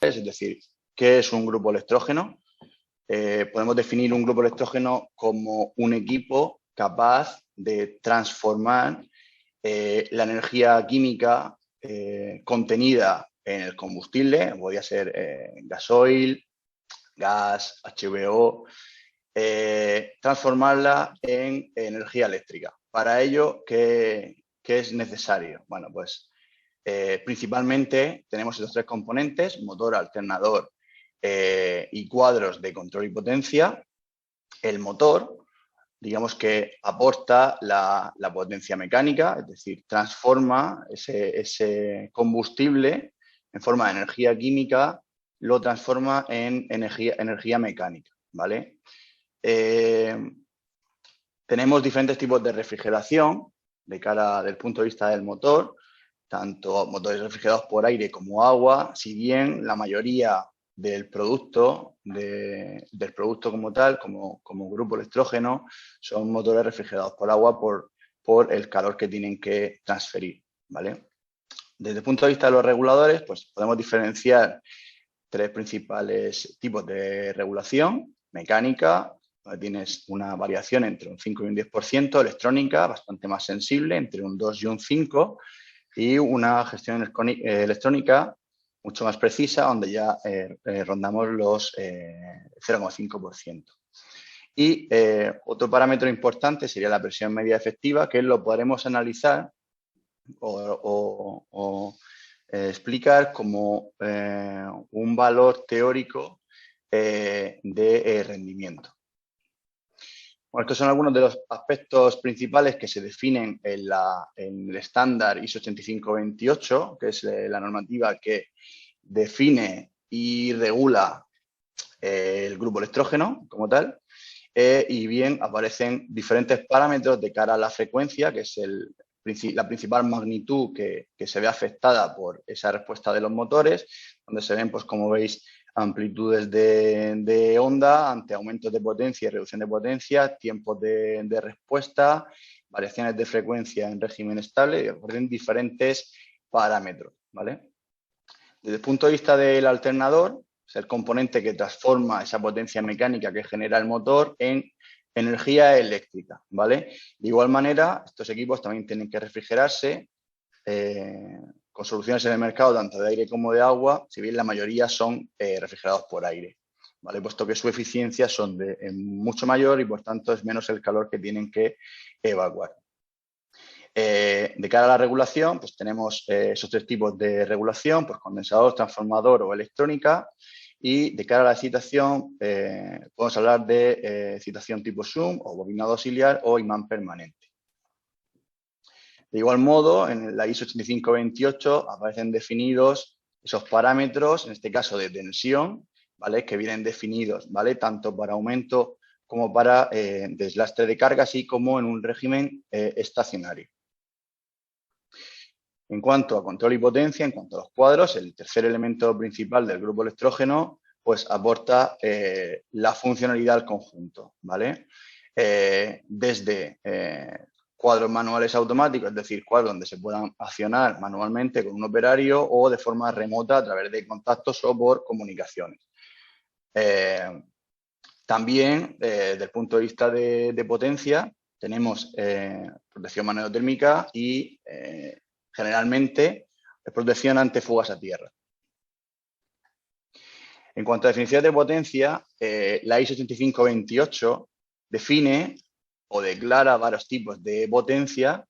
es decir, ¿qué es un grupo electrógeno? Podemos definir un grupo electrógeno como un equipo capaz de transformar la energía química contenida en el combustible, podría ser gasoil, gas, HVO, transformarla en energía eléctrica. Para ello, ¿qué es necesario? Bueno, pues principalmente tenemos estos tres componentes: motor, alternador y cuadros de control y potencia. El motor, digamos que aporta la potencia mecánica, es decir, transforma ese combustible en forma de energía química, lo transforma en energía mecánica, ¿vale? Tenemos diferentes tipos de refrigeración de cara del punto de vista del motor, tanto motores refrigerados por aire como agua, si bien la mayoría del producto como tal, como grupo electrógeno, son motores refrigerados por agua por el calor que tienen que transferir, ¿vale? Desde el punto de vista de los reguladores, pues podemos diferenciar tres principales tipos de regulación: mecánica, donde tienes una variación entre un 5 y un 10%, electrónica, bastante más sensible, entre un 2 y un 5%, y una gestión electrónica mucho más precisa, donde ya rondamos los 0,5%. Y otro parámetro importante sería la presión media efectiva, que lo podremos analizar o explicar como un valor teórico de rendimiento. Bueno, estos son algunos de los aspectos principales que se definen en el estándar ISO 8528, que es la normativa que define y regula el grupo electrógeno como tal. Y bien, aparecen diferentes parámetros de cara a la frecuencia, que es la principal magnitud que se ve afectada por esa respuesta de los motores, donde se ven, pues como veis, amplitudes de onda ante aumentos de potencia y reducción de potencia, tiempos de respuesta, variaciones de frecuencia en régimen estable, y aparecen diferentes parámetros, ¿vale? Desde el punto de vista del alternador, es el componente que transforma esa potencia mecánica que genera el motor en energía eléctrica, ¿vale? De igual manera, estos equipos también tienen que refrigerarse con soluciones en el mercado, tanto de aire como de agua, si bien la mayoría son refrigerados por aire, ¿vale? Puesto que su eficiencia son mucho mayor y, por tanto, es menos el calor que tienen que evacuar. De cara a la regulación, pues tenemos esos tres tipos de regulación: pues condensador, transformador o electrónica. Y de cara a la excitación, podemos hablar de excitación tipo SUM o bobinado auxiliar o imán permanente. De igual modo, en la ISO 8528 aparecen definidos esos parámetros, en este caso de tensión, ¿vale? Que vienen definidos, ¿vale? Tanto para aumento como para deslastre de carga, así como en un régimen estacionario. En cuanto a control y potencia, en cuanto a los cuadros, el tercer elemento principal del grupo electrógeno, pues aporta la funcionalidad al conjunto, ¿vale? Desde cuadros manuales automáticos, es decir, cuadros donde se puedan accionar manualmente con un operario o de forma remota a través de contactos o por comunicaciones. También, desde el punto de vista de potencia, tenemos protección magnetotérmica y generalmente protección ante fugas a tierra. En cuanto a definiciones de potencia, la ISO 8528 define o declara varios tipos de potencia,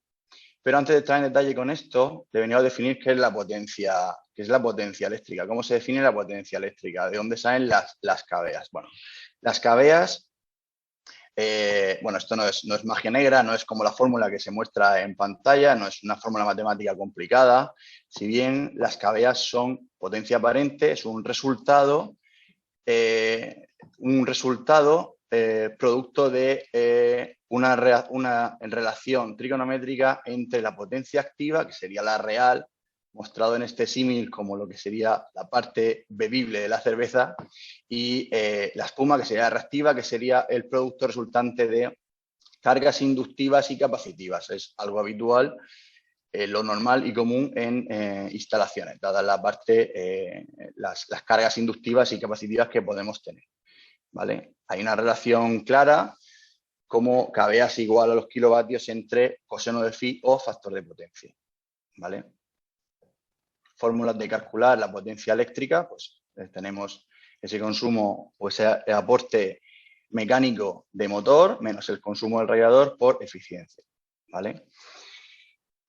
pero antes de entrar en detalle con esto, deberíamos definir qué es la potencia eléctrica. ¿Cómo se define la potencia eléctrica? ¿De dónde salen las caveas? Bueno, las caveas, bueno, esto no es magia negra, no es como la fórmula que se muestra en pantalla, no es una fórmula matemática complicada. Si bien las caveas son potencia aparente, es un resultado producto de una relación trigonométrica entre la potencia activa, que sería la real, mostrado en este símil como lo que sería la parte bebible de la cerveza, y la espuma, que sería la reactiva, que sería el producto resultante de cargas inductivas y capacitivas. Es algo habitual lo normal y común en instalaciones, dadas las cargas inductivas y capacitivas que podemos tener, ¿vale? Hay una relación clara como kVA es igual a los kilovatios entre coseno de phi o factor de potencia, ¿vale? Fórmulas de calcular la potencia eléctrica, pues tenemos ese consumo o ese aporte mecánico de motor menos el consumo del radiador por eficiencia, ¿vale?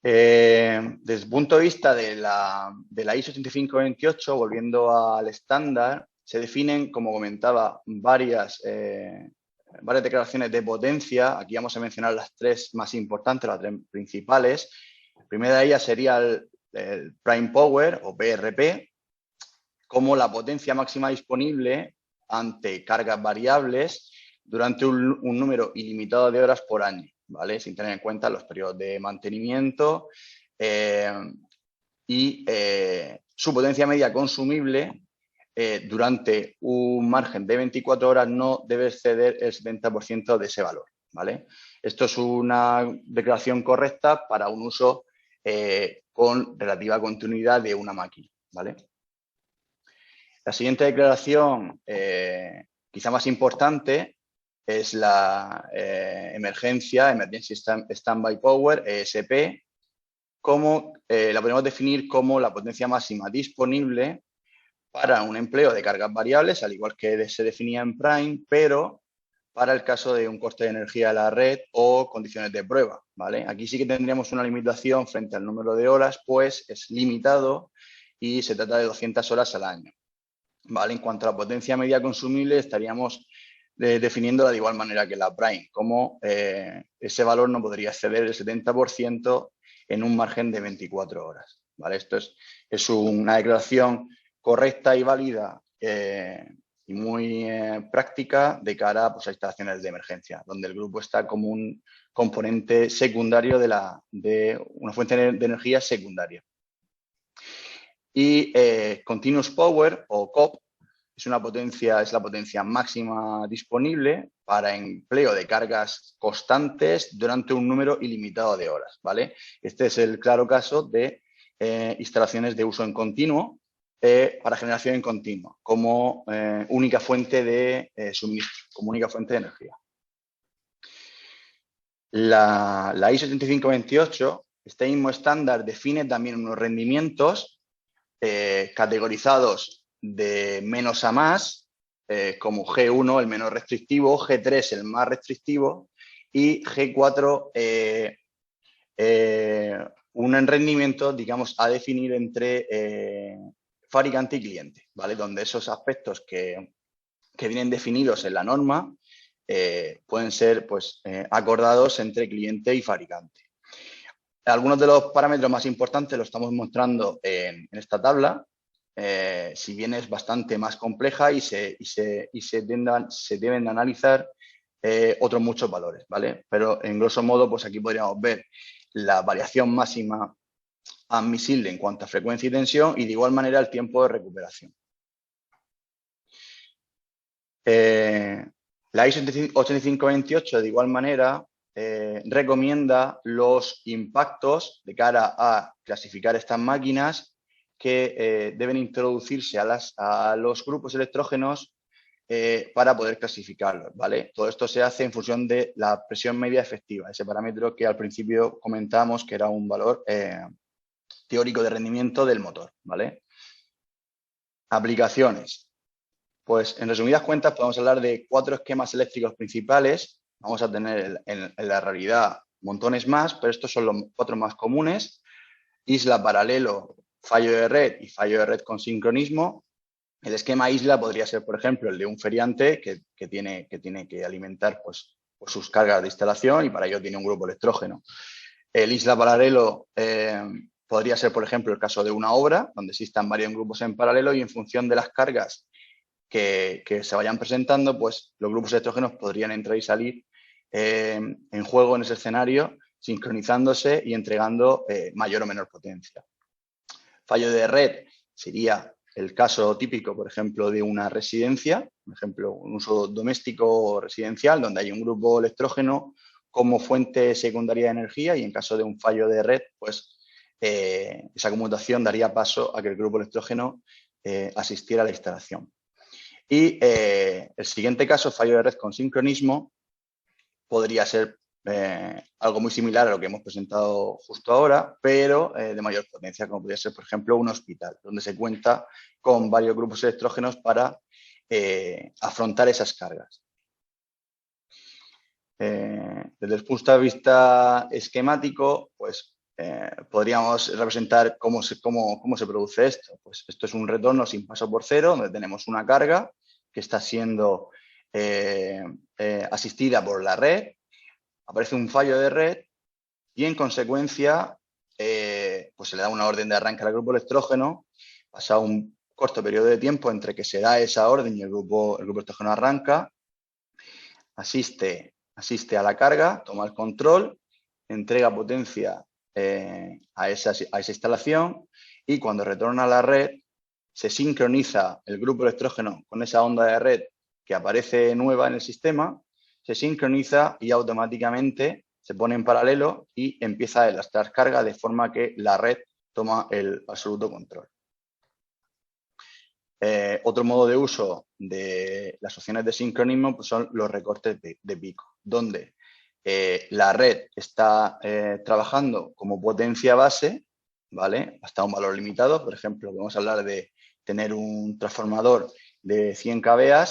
Desde el punto de vista de la ISO 8528, volviendo al estándar, se definen, como comentaba, varias declaraciones de potencia. Aquí vamos a mencionar las tres más importantes, las tres principales. La primera de ellas sería el Prime Power o PRP, como la potencia máxima disponible ante cargas variables durante un número ilimitado de horas por año, ¿vale? Sin tener en cuenta los periodos de mantenimiento y su potencia media consumible durante un margen de 24 horas no debe exceder el 70% de ese valor, ¿vale? Esto es una declaración correcta para un uso con relativa continuidad de una máquina, ¿vale? La siguiente declaración, quizá más importante, es la Emergency Standby Power, ESP, la podemos definir como la potencia máxima disponible para un empleo de cargas variables, al igual que se definía en Prime, pero para el caso de un coste de energía de la red o condiciones de prueba, ¿vale? Aquí sí que tendríamos una limitación frente al número de horas, pues es limitado y se trata de 200 horas al año, ¿vale? En cuanto a la potencia media consumible, estaríamos definiéndola de igual manera que la Prime, como ese valor no podría exceder el 70% en un margen de 24 horas, ¿vale? Esto es una declaración correcta y válida y muy práctica de cara, pues, a instalaciones de emergencia, donde el grupo está como un componente secundario de una fuente de energía secundaria. Y Continuous Power o COP es la potencia máxima disponible para empleo de cargas constantes durante un número ilimitado de horas, ¿vale? Este es el claro caso de instalaciones de uso en continuo para generación en continuo, como única fuente de suministro, como única fuente de energía. La ISO 8528, este mismo estándar, define también unos rendimientos categorizados de menos a más, como G1 el menos restrictivo, G3 el más restrictivo y G4 un rendimiento, digamos, a definir entre fabricante y cliente, ¿vale? Donde esos aspectos que vienen definidos en la norma pueden ser, pues, acordados entre cliente y fabricante. Algunos de los parámetros más importantes los estamos mostrando en esta tabla, si bien es bastante más compleja y se deben de analizar otros muchos valores, ¿vale? Pero en grosso modo, pues aquí podríamos ver la variación máxima admisible en cuanto a frecuencia y tensión y de igual manera el tiempo de recuperación. La ISO 8528 de igual manera recomienda los impactos de cara a clasificar estas máquinas que deben introducirse a los grupos electrógenos para poder clasificarlos, ¿vale? Todo esto se hace en función de la presión media efectiva, ese parámetro que al principio comentábamos que era un valor teórico de rendimiento del motor, ¿vale? Aplicaciones. Pues en resumidas cuentas podemos hablar de 4 esquemas eléctricos principales. Vamos a tener en la realidad montones más, pero estos son los 4 más comunes. Isla, paralelo, fallo de red y fallo de red con sincronismo. El esquema isla podría ser, por ejemplo, el de un feriante que tiene que alimentar, pues, sus cargas de instalación y para ello tiene un grupo electrógeno. El isla paralelo podría ser, por ejemplo, el caso de una obra donde existan varios grupos en paralelo y en función de las cargas que se vayan presentando, pues los grupos electrógenos podrían entrar y salir en juego en ese escenario, sincronizándose y entregando mayor o menor potencia. Fallo de red sería el caso típico, por ejemplo, de una residencia, por ejemplo, un uso doméstico o residencial, donde hay un grupo electrógeno como fuente secundaria de energía y en caso de un fallo de red, pues esa conmutación daría paso a que el grupo electrógeno asistiera a la instalación. Y el siguiente caso, fallo de red con sincronismo, podría ser algo muy similar a lo que hemos presentado justo ahora, pero de mayor potencia, como podría ser, por ejemplo, un hospital, donde se cuenta con varios grupos electrógenos para afrontar esas cargas. Desde el punto de vista esquemático, pues podríamos representar cómo se produce esto. Pues esto es un retorno sin paso por cero, donde tenemos una carga que está siendo asistida por la red, aparece un fallo de red y en consecuencia pues se le da una orden de arranque al grupo electrógeno, pasa un corto periodo de tiempo entre que se da esa orden y el grupo electrógeno arranca, asiste a la carga, toma el control, entrega potencia a esa instalación y cuando retorna a la red se sincroniza el grupo electrógeno con esa onda de red que aparece nueva en el sistema, se sincroniza y automáticamente se pone en paralelo y empieza a elastrar carga de forma que la red toma el absoluto control. Otro modo de uso de las opciones de sincronismo pues son los recortes de pico, donde la red está trabajando como potencia base, ¿vale? Hasta un valor limitado. Por ejemplo, vamos a hablar de tener un transformador de 100 kVA.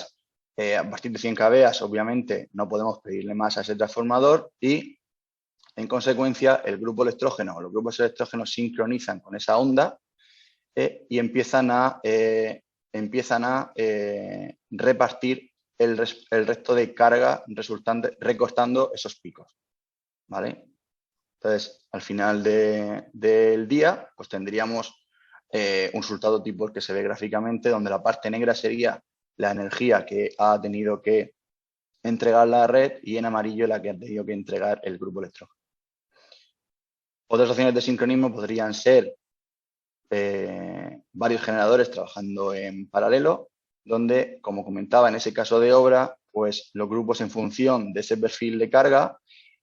A partir de 100 kVA, obviamente, no podemos pedirle más a ese transformador y, en consecuencia, el grupo electrógeno o los grupos electrógenos sincronizan con esa onda y empiezan a repartir el resto de carga resultante recortando esos picos, ¿vale? Entonces, al final del día, pues tendríamos un resultado tipo el que se ve gráficamente, donde la parte negra sería la energía que ha tenido que entregar la red y en amarillo la que ha tenido que entregar el grupo electrógeno. Otras opciones de sincronismo podrían ser varios generadores trabajando en paralelo, donde, como comentaba en ese caso de obra, pues los grupos en función de ese perfil de carga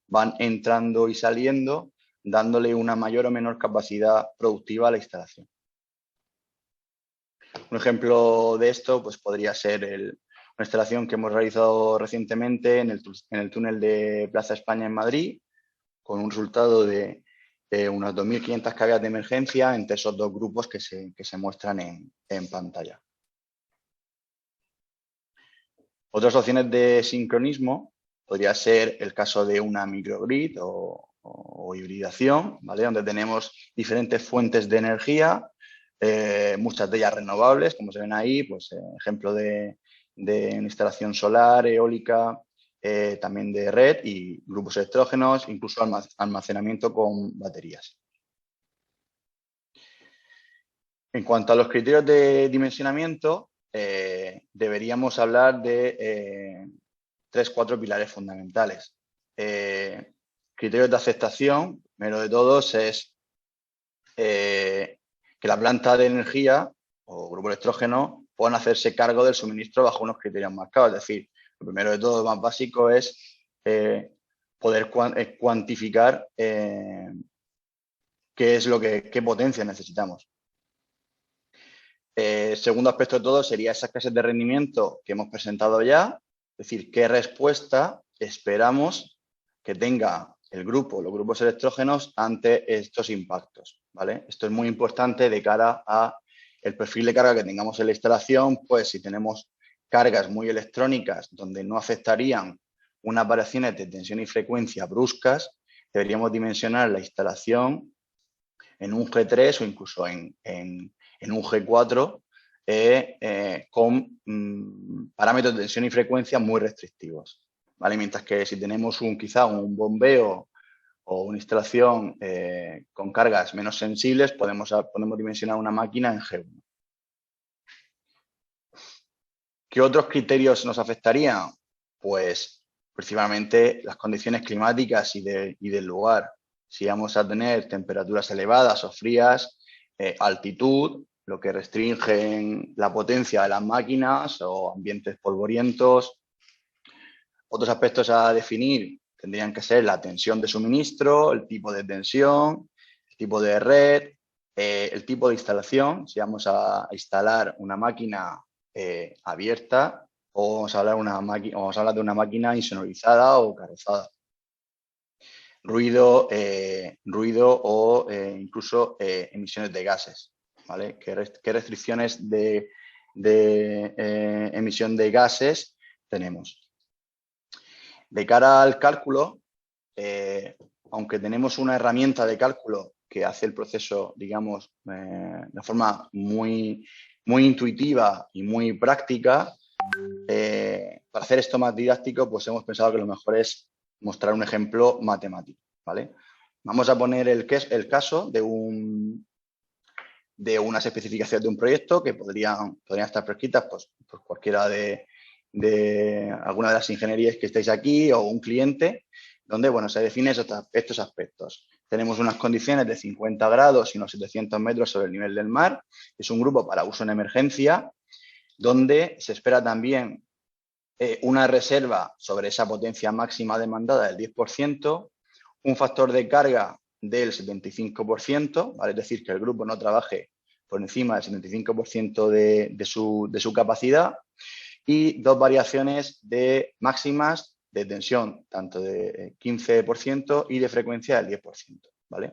van entrando y saliendo, dándole una mayor o menor capacidad productiva a la instalación. Un ejemplo de esto pues podría ser una instalación que hemos realizado recientemente en el túnel de Plaza España en Madrid, con un resultado de unas 2.500 cargas de emergencia entre esos dos grupos que se muestran en pantalla. Otras opciones de sincronismo podría ser el caso de una microgrid o hibridación, ¿vale? Donde tenemos diferentes fuentes de energía, muchas de ellas renovables, como se ven ahí, pues ejemplo de instalación solar, eólica, también de red y grupos electrógenos, incluso almacenamiento con baterías. En cuanto a los criterios de dimensionamiento, deberíamos hablar de 3-4 pilares fundamentales. Criterios de aceptación, primero de todos, es que la planta de energía o grupo electrógeno puedan hacerse cargo del suministro bajo unos criterios marcados. Es decir, lo primero de todo, más básico, es poder cuantificar qué potencia necesitamos. Segundo aspecto de todo sería esas clases de rendimiento que hemos presentado ya, es decir, qué respuesta esperamos que tenga el grupo, los grupos electrógenos ante estos impactos, ¿vale? Esto es muy importante de cara a el perfil de carga que tengamos en la instalación, pues si tenemos cargas muy electrónicas donde no afectarían unas variaciones de tensión y frecuencia bruscas, deberíamos dimensionar la instalación en un G3 o incluso en un G4 con parámetros de tensión y frecuencia muy restrictivos, ¿vale? Mientras que si tenemos quizá un bombeo o una instalación con cargas menos sensibles, podemos dimensionar una máquina en G1. ¿Qué otros criterios nos afectarían? Pues principalmente las condiciones climáticas y del lugar. Si vamos a tener temperaturas elevadas o frías, altitud, lo que restringe la potencia de las máquinas o ambientes polvorientos. Otros aspectos a definir tendrían que ser la tensión de suministro, el tipo de tensión, tipo de red, el tipo de instalación, si vamos a instalar una máquina abierta o vamos a hablar de una máquina insonorizada o carrozada. Ruido o incluso emisiones de gases, ¿vale? ¿Qué restricciones de emisión de gases tenemos? De cara al cálculo, aunque tenemos una herramienta de cálculo que hace el proceso, digamos, de forma muy, muy intuitiva y muy práctica, para hacer esto más didáctico, pues hemos pensado que lo mejor es mostrar un ejemplo matemático, ¿vale? Vamos a poner el caso de unas especificaciones de un proyecto que podrían estar prescritas pues, por cualquiera de alguna de las ingenierías que estáis aquí o un cliente, donde bueno, se definen estos aspectos. Tenemos unas condiciones de 50 grados y unos 700 metros sobre el nivel del mar. Es un grupo para uso en emergencia, donde se espera también una reserva sobre esa potencia máxima demandada del 10%, un factor de carga del 75%, ¿vale? Es decir, que el grupo no trabaje por encima del 75% de su capacidad, y dos variaciones de máximas de tensión, tanto de 15% y de frecuencia del 10%, ¿vale?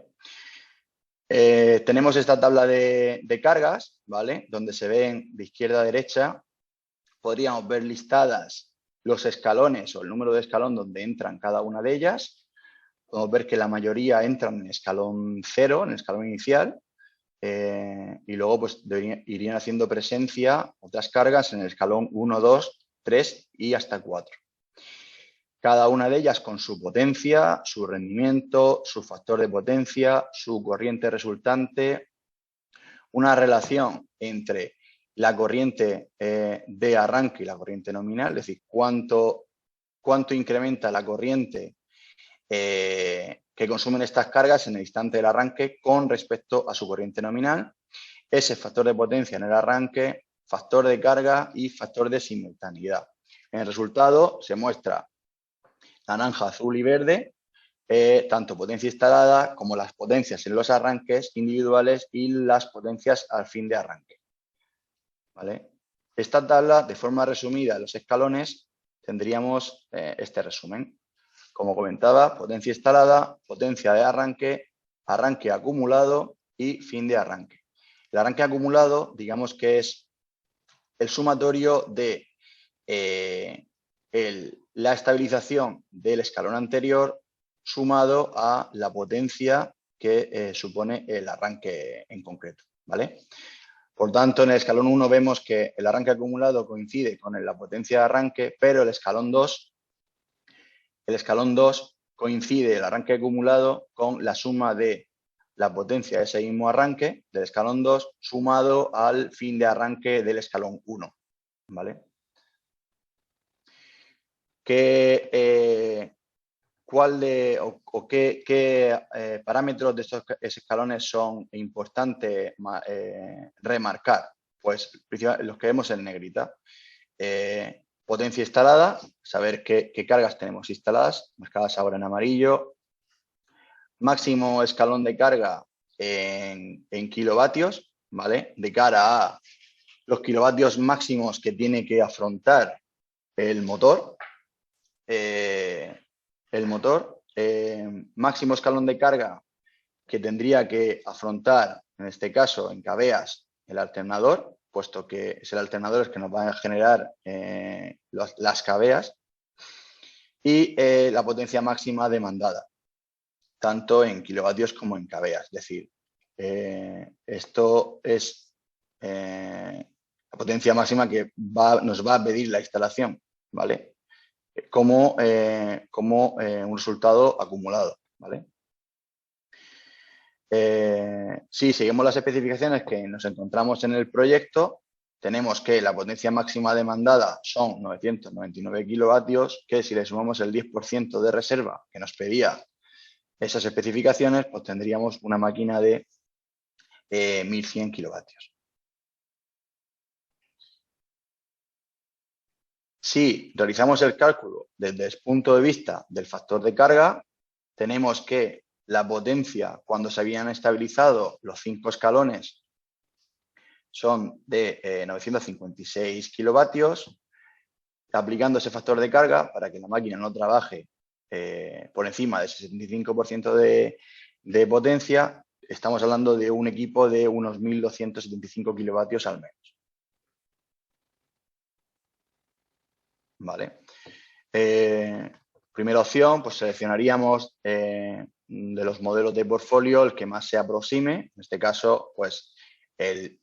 Tenemos esta tabla de cargas, ¿vale? Donde se ven de izquierda a derecha, podríamos ver listadas los escalones o el número de escalón donde entran cada una de ellas. Podemos ver que la mayoría entran en escalón 0, en el escalón inicial, y luego pues irían haciendo presencia otras cargas en el escalón 1, 2, 3 y hasta 4. Cada una de ellas con su potencia, su rendimiento, su factor de potencia, su corriente resultante, una relación entre la corriente de arranque y la corriente nominal, es decir, cuánto incrementa la corriente que consumen estas cargas en el instante del arranque con respecto a su corriente nominal, ese factor de potencia en el arranque, factor de carga y factor de simultaneidad. En el resultado se muestra naranja, azul y verde, tanto potencia instalada como las potencias en los arranques individuales y las potencias al fin de arranque, ¿vale? Esta tabla, de forma resumida, los escalones, tendríamos este resumen. Como comentaba, potencia instalada, potencia de arranque, arranque acumulado y fin de arranque. El arranque acumulado, digamos que es el sumatorio de la estabilización del escalón anterior sumado a la potencia que supone el arranque en concreto, ¿vale? Por tanto, en el escalón 1 vemos que el arranque acumulado coincide con la potencia de arranque, pero el escalón 2 coincide el arranque acumulado con la suma de la potencia de ese mismo arranque del escalón 2 sumado al fin de arranque del escalón 1, ¿vale? ¿Qué parámetros de estos escalones son importantes remarcar? Pues los que vemos en negrita. Potencia instalada, saber qué cargas tenemos instaladas, marcadas ahora en amarillo. Máximo escalón de carga en kilovatios, ¿vale? De cara a los kilovatios máximos que tiene que afrontar el motor. Máximo escalón de carga que tendría que afrontar, en este caso, en cabeas, el alternador, puesto que es el alternador el que nos va a generar las cabeas, y la potencia máxima demandada, tanto en kilovatios como en cabeas. Es decir, esto es la potencia máxima que nos va a pedir la instalación, ¿vale? Como un resultado acumulado, ¿vale? Si seguimos las especificaciones que nos encontramos en el proyecto, tenemos que la potencia máxima demandada son 999 kilovatios, que si le sumamos el 10% de reserva que nos pedía esas especificaciones, pues tendríamos una máquina de 1100 kilovatios. Si realizamos el cálculo desde el punto de vista del factor de carga, tenemos que La potencia, cuando se habían estabilizado los 5 escalones, son de 956 kilovatios. Aplicando ese factor de carga para que la máquina no trabaje por encima del 65% de potencia, estamos hablando de un equipo de unos 1.275 kilovatios al menos. ¿Vale? Primera opción, pues seleccionaríamos de los modelos de portfolio el que más se aproxime. En este caso, pues el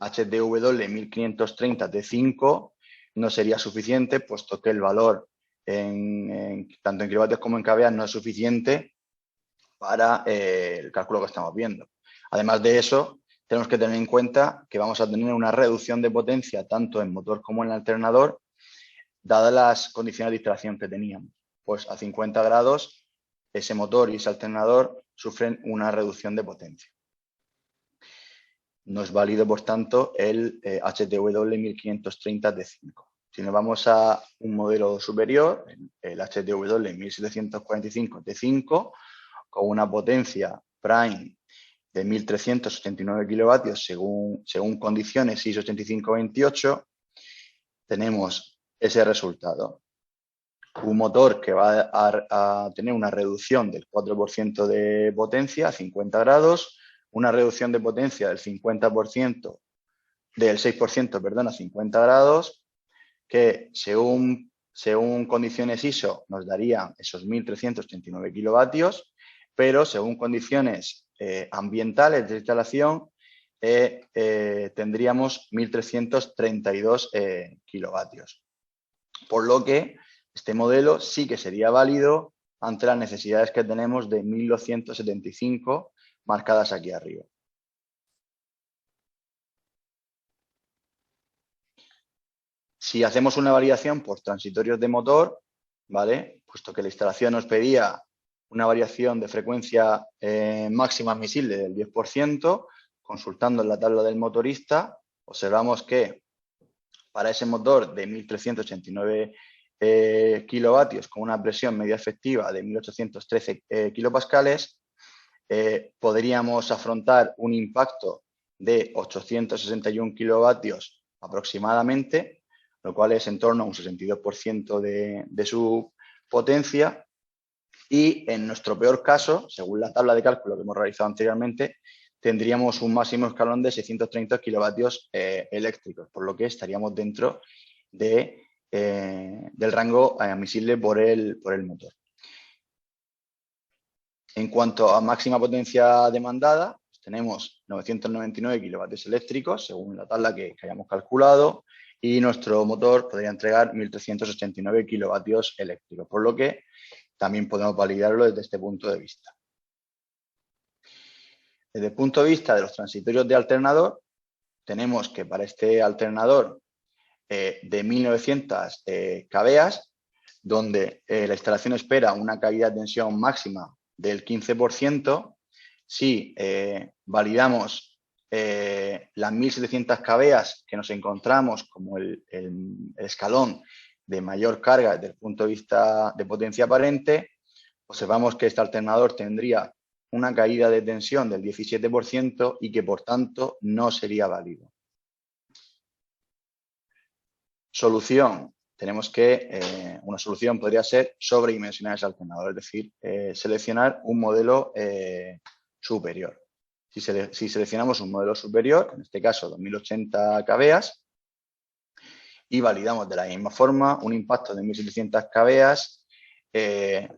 HTW 1530 T5 no sería suficiente, puesto que el valor tanto en kilovatios como en kVA no es suficiente para el cálculo que estamos viendo. Además de eso, tenemos que tener en cuenta que vamos a tener una reducción de potencia tanto en motor como en alternador, dadas las condiciones de instalación que teníamos. Pues a 50 grados, ese motor y ese alternador sufren una reducción de potencia. No es válido, por tanto, el HTW 1530 T5. Si nos vamos a un modelo superior, el HTW 1745 T5, con una potencia prime de 1.379 kilovatios según condiciones ISO 8528, tenemos ese resultado. Un motor que va a tener una reducción del 4% de potencia a 50 grados, una reducción de potencia del 50%, del 6%, perdón, a 50 grados, que según condiciones ISO nos daría esos 1.389 kilovatios, pero según condiciones ambientales de instalación tendríamos 1.332 kilovatios. Por lo que este modelo sí que sería válido ante las necesidades que tenemos de 1.275 marcadas aquí arriba. Si hacemos una variación por transitorios de motor, ¿vale? Puesto que la instalación nos pedía una variación de frecuencia máxima admisible del 10%, consultando en la tabla del motorista, observamos que para ese motor de 1.389 kilovatios con una presión media efectiva de 1.813 kilopascales, podríamos afrontar un impacto de 861 kilovatios aproximadamente, lo cual es en torno a un 62% de su potencia. Y en nuestro peor caso, según la tabla de cálculo que hemos realizado anteriormente, tendríamos un máximo escalón de 630 kilovatios eléctricos, por lo que estaríamos dentro del rango admisible por el motor. En cuanto a máxima potencia demandada, pues tenemos 999 kilovatios eléctricos, según la tabla que hayamos calculado, y nuestro motor podría entregar 1.389 kilovatios eléctricos, por lo que también podemos validarlo desde este punto de vista. Desde el punto de vista de los transitorios de alternador, tenemos que para este alternador de 1900 kVA, donde la instalación espera una caída de tensión máxima del 15%, si validamos las 1700 kVA que nos encontramos como el escalón de mayor carga desde el punto de vista de potencia aparente, observamos que este alternador tendría una caída de tensión del 17% y que, por tanto, no sería válido. Solución. Tenemos que, una solución podría ser sobredimensionar ese alternador, es decir, seleccionar un modelo superior. Si seleccionamos un modelo superior, en este caso 2080 kVA, y validamos de la misma forma un impacto de 1700 kVA,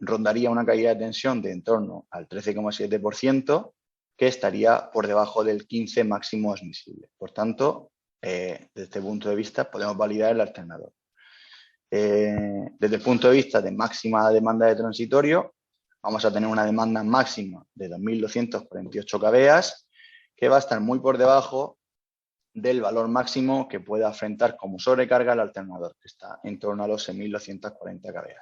rondaría una caída de tensión de en torno al 13,7%, que estaría por debajo del 15 máximo admisible. Por tanto, desde este punto de vista podemos validar el alternador. Desde el punto de vista de máxima demanda de transitorio, vamos a tener una demanda máxima de 2.248 kVA, que va a estar muy por debajo del valor máximo que pueda afrontar como sobrecarga el alternador, que está en torno a los 6.240 kVA.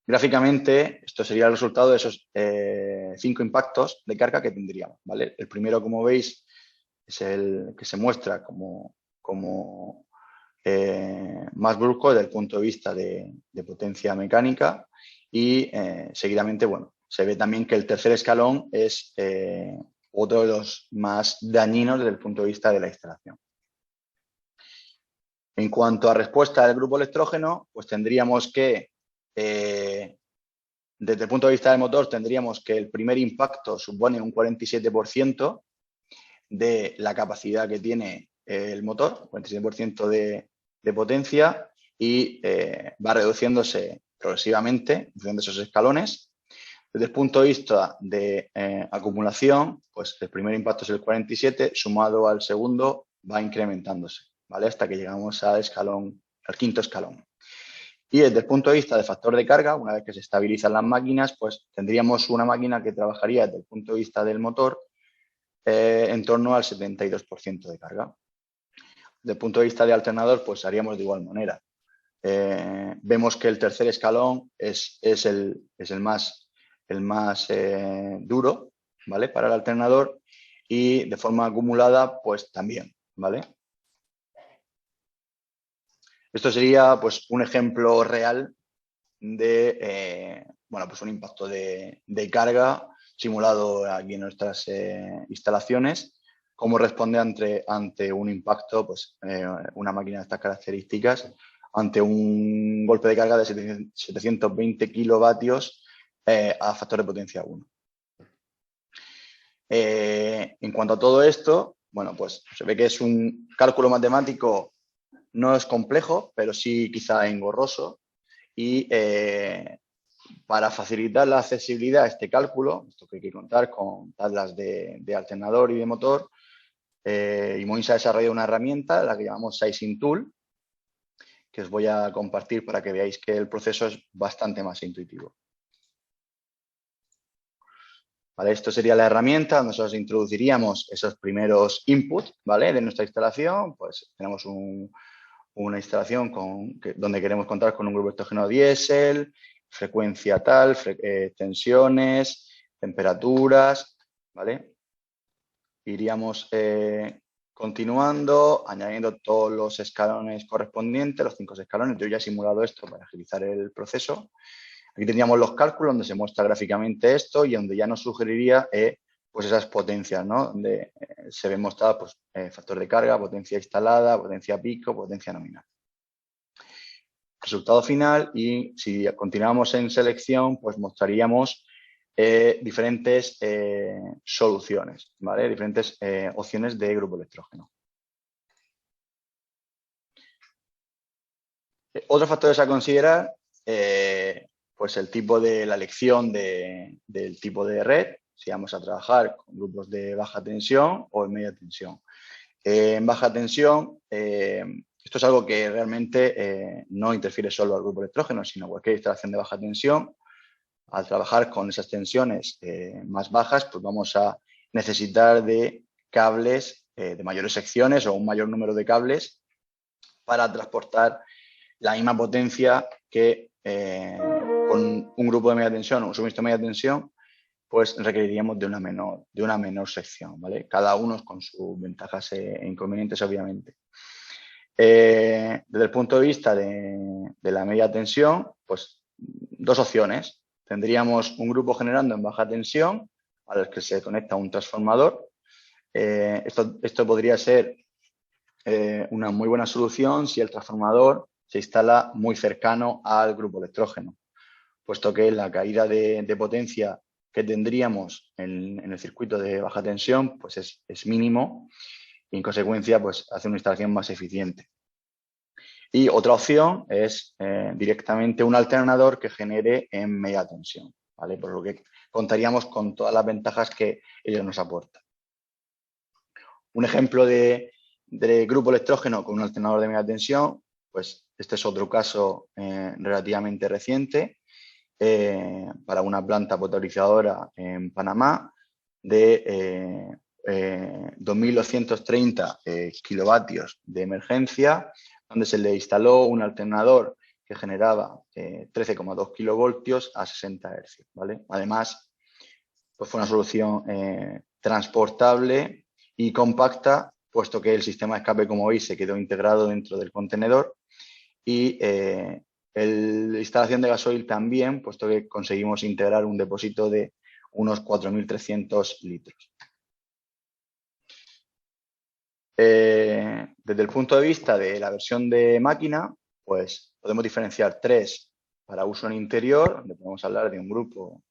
Gráficamente, esto sería el resultado de esos 5 impactos de carga que tendríamos, ¿vale? El primero, como veis, es el que se muestra como más brusco desde el punto de vista de potencia mecánica, y seguidamente, bueno, se ve también que el tercer escalón es otro de los más dañinos desde el punto de vista de la instalación. En cuanto a respuesta del grupo electrógeno, pues tendríamos que, desde el punto de vista del motor, tendríamos que el primer impacto supone un 47% de la capacidad que tiene el motor, 47% de potencia, y va reduciéndose progresivamente en esos escalones. Desde el punto de vista de acumulación, pues el primer impacto es el 47, sumado al segundo va incrementándose, ¿vale? Hasta que llegamos al quinto escalón. Y desde el punto de vista de factor de carga, una vez que se estabilizan las máquinas, pues tendríamos una máquina que trabajaría desde el punto de vista del motor en torno al 72% de carga. Desde el punto de vista de alternador, pues haríamos de igual manera. Vemos que el tercer escalón es el más duro, ¿vale? Para el alternador, y de forma acumulada, pues también, ¿vale? Esto sería, pues, un ejemplo real de, bueno, pues un impacto de carga simulado aquí en nuestras instalaciones. Cómo responde ante un impacto, pues, una máquina de estas características, ante un golpe de carga de 720 kilovatios a factor de potencia 1. En cuanto a todo esto, bueno, pues se ve que es un cálculo matemático, no es complejo, pero sí quizá engorroso, y para facilitar la accesibilidad a este cálculo, esto que hay que contar con tablas de alternador y de motor, Imoins ha desarrollado una herramienta, la que llamamos Sizing Tool, que os voy a compartir para que veáis que el proceso es bastante más intuitivo. ¿Vale? Esto sería la herramienta donde nosotros introduciríamos esos primeros inputs, ¿vale? De nuestra instalación. Pues tenemos una instalación donde queremos contar con un grupo electrógeno diésel, frecuencia tal, tensiones, temperaturas, ¿vale? Iríamos continuando, añadiendo todos los escalones correspondientes, los 5 escalones. Yo ya he simulado esto para agilizar el proceso. Aquí tendríamos los cálculos donde se muestra gráficamente esto y donde ya nos sugeriría pues esas potencias, ¿no? Donde se ve mostrado pues, factor de carga, potencia instalada, potencia pico, potencia nominal. Resultado final, y si continuamos en selección, pues mostraríamos diferentes soluciones, ¿vale? Diferentes opciones de grupo electrógeno. Otros factores a considerar, pues el tipo de la elección del tipo de red, si vamos a trabajar con grupos de baja tensión o en media tensión. En baja tensión, esto es algo que realmente no interfiere solo al grupo electrógeno, sino cualquier instalación de baja tensión. Al trabajar con esas tensiones más bajas, pues vamos a necesitar de cables de mayores secciones o un mayor número de cables para transportar la misma potencia que con un grupo de media tensión o un suministro de media tensión, pues requeriríamos de una menor sección, ¿vale? Cada uno con sus ventajas e inconvenientes, obviamente. Desde el punto de vista de la media tensión, pues 2 opciones. Tendríamos un grupo generando en baja tensión al que se conecta un transformador. Esto podría ser una muy buena solución si el transformador se instala muy cercano al grupo electrógeno, puesto que la caída de potencia que tendríamos en el circuito de baja tensión pues es mínimo y en consecuencia pues hace una instalación más eficiente. Y otra opción es directamente un alternador que genere en media tensión, ¿vale? Por lo que contaríamos con todas las ventajas que ellos nos aportan. Un ejemplo de grupo electrógeno con un alternador de media tensión, pues este es otro caso relativamente reciente para una planta potabilizadora en Panamá de 2.230 kilovatios de emergencia, donde se le instaló un alternador que generaba 13,2 kilovoltios a 60 Hz, ¿vale? Además, pues fue una solución transportable y compacta, puesto que el sistema de escape, como veis, se quedó integrado dentro del contenedor y La instalación de gasoil también, puesto que conseguimos integrar un depósito de unos 4.300 litros. Desde el punto de vista de la versión de máquina, pues podemos diferenciar tres para uso en interior, donde podemos hablar de un grupo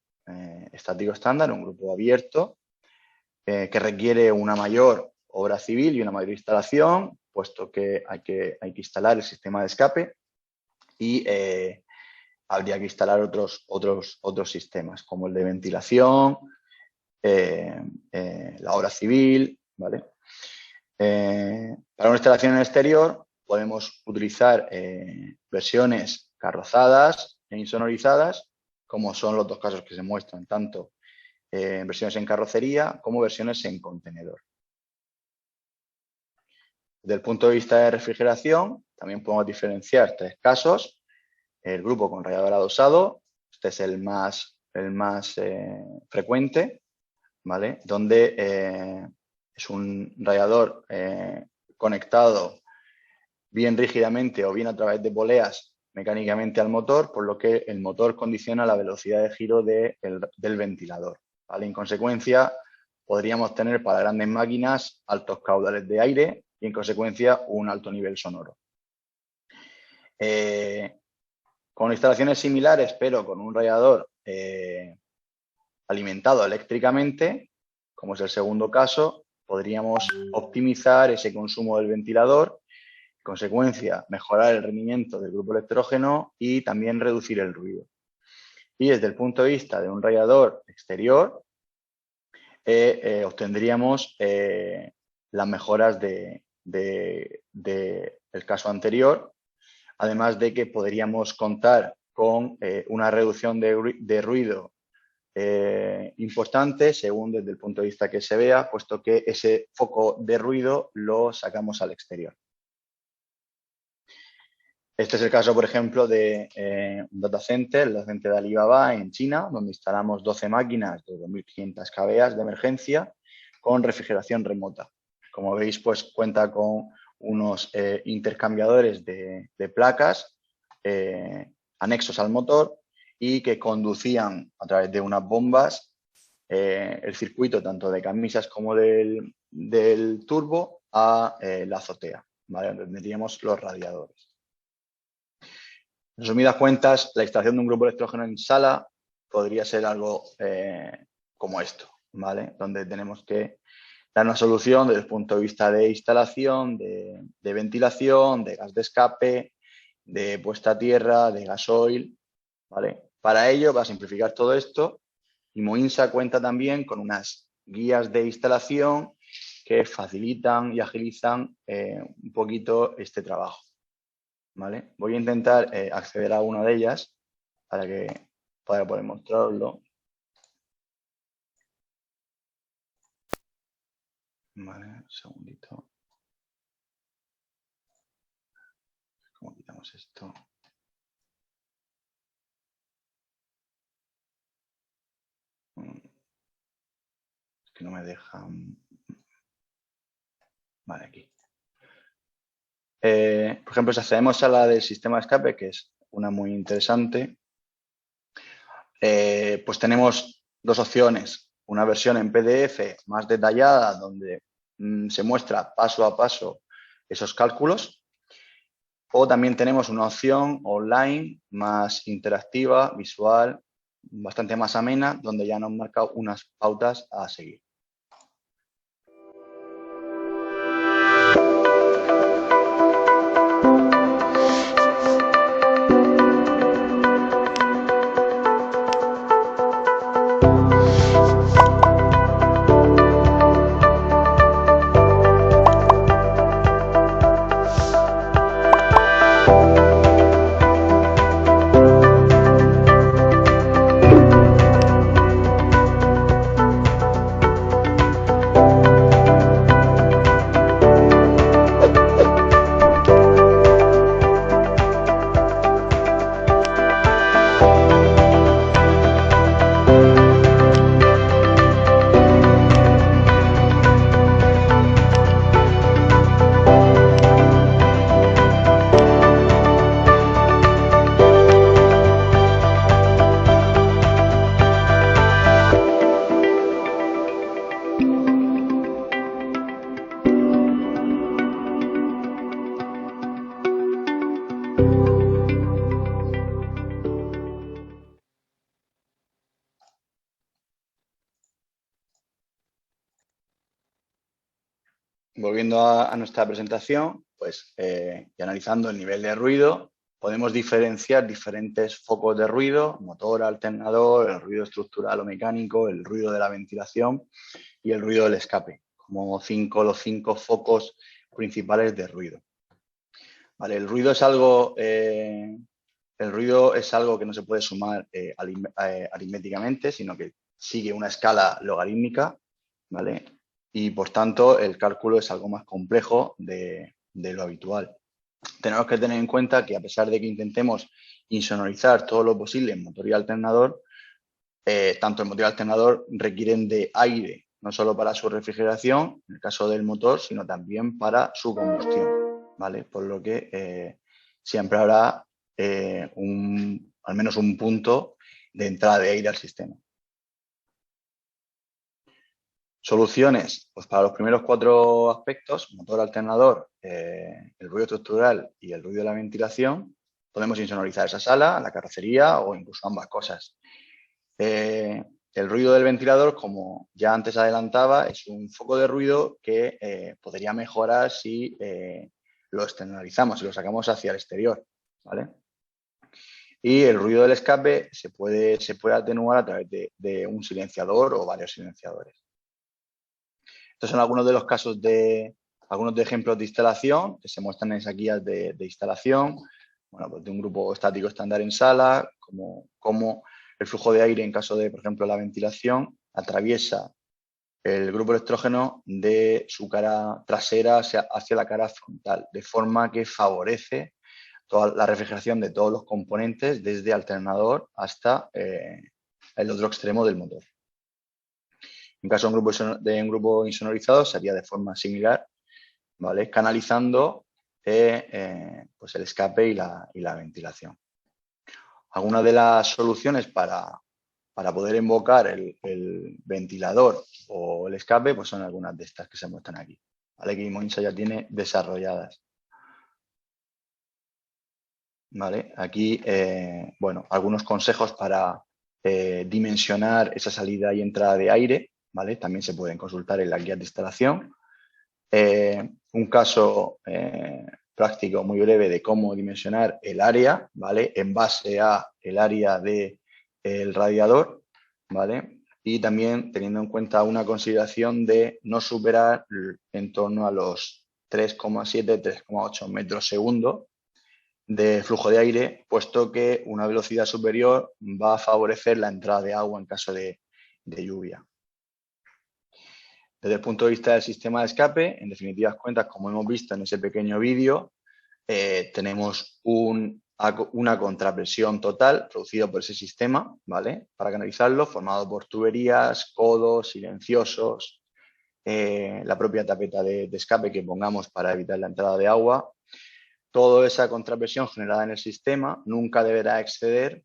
estático estándar, un grupo abierto, que requiere una mayor obra civil y una mayor instalación, puesto que hay que instalar el sistema de escape y habría que instalar otros sistemas, como el de ventilación, la obra civil, ¿vale? Para una instalación en el exterior podemos utilizar versiones carrozadas e insonorizadas, como son los dos casos que se muestran, tanto versiones en carrocería como versiones en contenedor. Desde el punto de vista de refrigeración, también podemos diferenciar tres casos. El grupo con radiador adosado, este es el más frecuente, ¿vale? Donde es un radiador conectado bien rígidamente o bien a través de poleas mecánicamente al motor, por lo que el motor condiciona la velocidad de giro del ventilador, ¿vale? En consecuencia, podríamos tener para grandes máquinas altos caudales de aire y, en consecuencia, un alto nivel sonoro. Con instalaciones similares, pero con un radiador alimentado eléctricamente, como es el segundo caso, podríamos optimizar ese consumo del ventilador, en consecuencia, mejorar el rendimiento del grupo electrógeno y también reducir el ruido. Y desde el punto de vista de un radiador exterior, obtendríamos las mejoras del caso anterior, además de que podríamos contar con una reducción de ruido importante, según desde el punto de vista que se vea, puesto que ese foco de ruido lo sacamos al exterior. Este es el caso, por ejemplo, de un data center, el data center de Alibaba en China, donde instalamos 12 máquinas de 2.500 kVA de emergencia con refrigeración remota. Como veis, pues cuenta con unos intercambiadores de placas anexos al motor y que conducían a través de unas bombas el circuito tanto de camisas como del turbo a la azotea, ¿vale? Donde tendríamos los radiadores. En resumidas cuentas, la instalación de un grupo electrógeno en sala podría ser algo como esto, ¿vale? Donde tenemos que dar una solución desde el punto de vista de instalación, de ventilación, de gas de escape, de puesta a tierra, de gasoil, ¿vale? Para ello, para simplificar todo esto, Imoinsa cuenta también con unas guías de instalación que facilitan y agilizan un poquito este trabajo, ¿vale? Voy a intentar acceder a una de ellas para poder mostraroslo. Vale, un segundito. ¿Cómo quitamos esto? Es que no me dejan. Vale, aquí. Por ejemplo, si accedemos a la del sistema de escape, que es una muy interesante, pues tenemos dos opciones. Una versión en PDF más detallada, donde se muestra paso a paso esos cálculos. O también tenemos una opción online más interactiva, visual, bastante más amena, donde ya nos marca unas pautas a seguir. volviendo a nuestra presentación, pues, y analizando el nivel de ruido, podemos diferenciar diferentes focos de ruido: motor, alternador, el ruido estructural o mecánico, el ruido de la ventilación y el ruido del escape, como los 5 focos principales de ruido. Vale, el ruido es algo que no se puede sumar aritméticamente, sino que sigue una escala logarítmica, ¿vale? Y por tanto el cálculo es algo más complejo de lo habitual. Tenemos que tener en cuenta que, a pesar de que intentemos insonorizar todo lo posible en motor y alternador, tanto el motor y el alternador requieren de aire, no solo para su refrigeración, en el caso del motor, sino también para su combustión, ¿vale? Por lo que siempre habrá al menos un punto de entrada de aire al sistema. Soluciones, pues para los primeros 4 aspectos: motor, alternador, el ruido estructural y el ruido de la ventilación, podemos insonorizar esa sala, la carrocería o incluso ambas cosas. El ruido del ventilador, como ya antes adelantaba, es un foco de ruido que podría mejorar si lo externalizamos, si lo sacamos hacia el exterior, ¿vale? Y el ruido del escape se puede atenuar a través de un silenciador o varios silenciadores. Estos son algunos de los casos algunos de ejemplos de instalación que se muestran en esas guías de instalación. Bueno, pues de un grupo estático estándar en sala, como el flujo de aire, en caso de, por ejemplo, la ventilación, atraviesa el grupo electrógeno de su cara trasera hacia la cara frontal, de forma que favorece toda la refrigeración de todos los componentes, desde alternador hasta el otro extremo del motor. En caso de un grupo insonorizado, sería de forma similar, ¿vale? Canalizando pues el escape y la ventilación. Algunas de las soluciones para poder invocar el ventilador o el escape, pues son algunas de estas que se muestran aquí, ¿vale? Que Moinsa ya tiene desarrolladas. ¿Vale? Aquí, bueno, algunos consejos para dimensionar esa salida y entrada de aire, ¿vale? También se pueden consultar en la guía de instalación. Un caso práctico muy breve de cómo dimensionar el área, ¿vale? En base a el área del radiador, ¿vale? Y también teniendo en cuenta una consideración de no superar en torno a los 3,7, 3,8 metros segundo de flujo de aire, puesto que una velocidad superior va a favorecer la entrada de agua en caso de lluvia. Desde el punto de vista del sistema de escape, en definitivas cuentas, como hemos visto en ese pequeño vídeo, tenemos una contrapresión total producida por ese sistema, ¿vale? Para canalizarlo, formado por tuberías, codos, silenciosos, la propia tapeta de escape que pongamos para evitar la entrada de agua. Toda esa contrapresión generada en el sistema nunca deberá exceder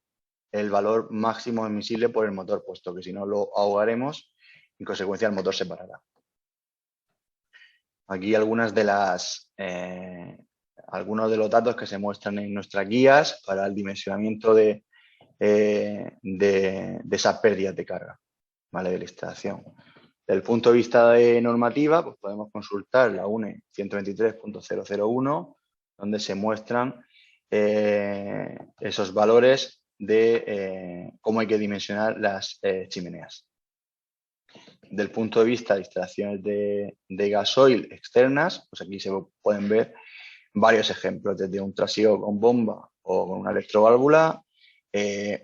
el valor máximo admisible por el motor, puesto que si no lo ahogaremos, en consecuencia el motor se parará. Aquí algunos de los datos que se muestran en nuestras guías para el dimensionamiento de esas pérdidas de carga, ¿vale? De la instalación. Desde el punto de vista de normativa, pues podemos consultar la UNE 123.001, donde se muestran esos valores de cómo hay que dimensionar las chimeneas. Del punto de vista de instalaciones de gasoil externas, pues aquí se pueden ver varios ejemplos, desde un trasiego con bomba o con una electroválvula,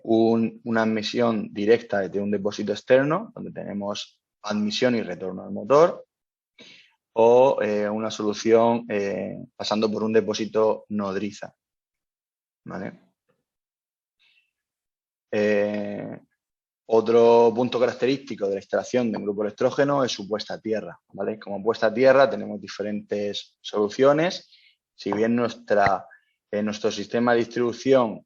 una admisión directa desde un depósito externo, donde tenemos admisión y retorno al motor, o una solución pasando por un depósito nodriza, ¿vale? Otro punto característico de la instalación de un grupo electrógeno es su puesta a tierra, ¿vale? Como puesta a tierra tenemos diferentes soluciones. Si bien nuestro sistema de distribución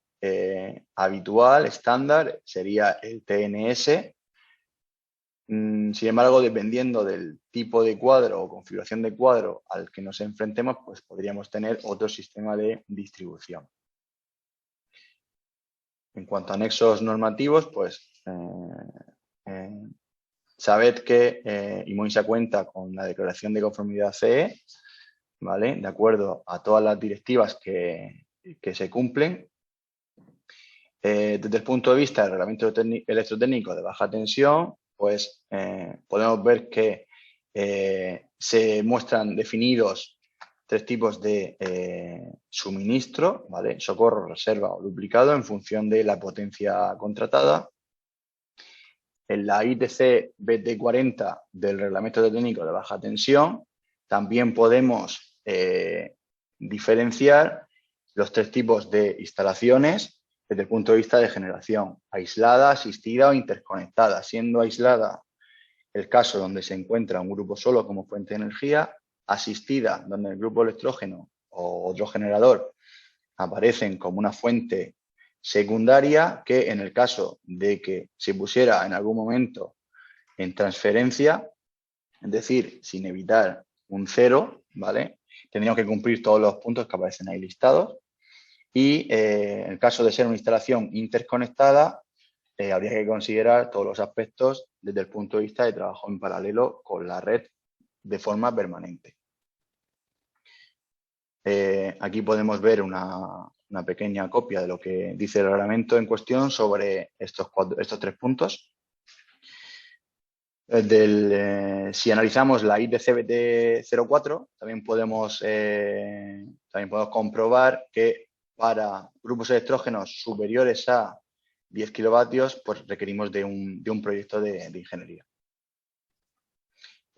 habitual, estándar, sería el TNS, sin embargo, dependiendo del tipo de cuadro o configuración de cuadro al que nos enfrentemos, pues podríamos tener otro sistema de distribución. En cuanto a anexos normativos, pues sabed que Imoisa cuenta con la declaración de conformidad CE, ¿vale? De acuerdo a todas las directivas que se cumplen. Desde el punto de vista del reglamento electrotécnico de baja tensión, pues podemos ver que se muestran definidos 3 tipos de suministro, ¿vale? Socorro, reserva o duplicado en función de la potencia contratada. En la ITC BT40 del reglamento técnico de baja tensión también podemos diferenciar los 3 tipos de instalaciones desde el punto de vista de generación: aislada, asistida o interconectada, siendo aislada el caso donde se encuentra un grupo solo como fuente de energía, asistida donde el grupo electrógeno o otro generador aparecen como una fuente secundaria, que en el caso de que se pusiera en algún momento en transferencia, es decir, sin evitar un cero, ¿vale? Tendríamos que cumplir todos los puntos que aparecen ahí listados. Y en el caso de ser una instalación interconectada, habría que considerar todos los aspectos desde el punto de vista de trabajo en paralelo con la red de forma permanente. Aquí podemos ver una pequeña copia de lo que dice el reglamento en cuestión sobre estos 3 puntos. Si analizamos la ITCBT 04, también podemos comprobar que para grupos electrógenos superiores a 10 kilovatios, pues requerimos de un proyecto de ingeniería.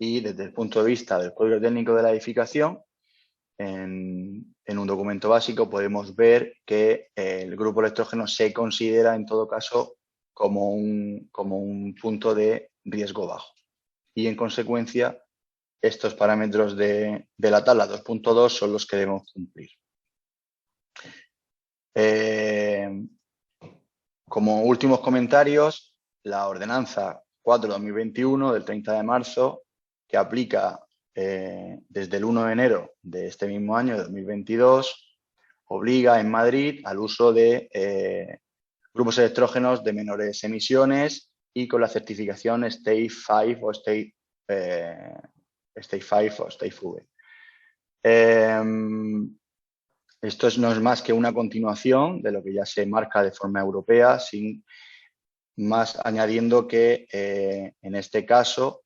Y desde el punto de vista del código técnico de la edificación, en un documento básico podemos ver que el grupo electrógeno se considera en todo caso como un punto de riesgo bajo. Y en consecuencia, estos parámetros de la tabla 2.2 son los que debemos cumplir. Como últimos comentarios, la ordenanza 4/2021 del 30 de marzo, que aplica desde el 1 de enero de este mismo año, de 2022, obliga en Madrid al uso de grupos electrógenos de menores emisiones y con la certificación State 5 o State 5 o State V. Esto no es más que una continuación de lo que ya se marca de forma europea, sin más añadiendo que en este caso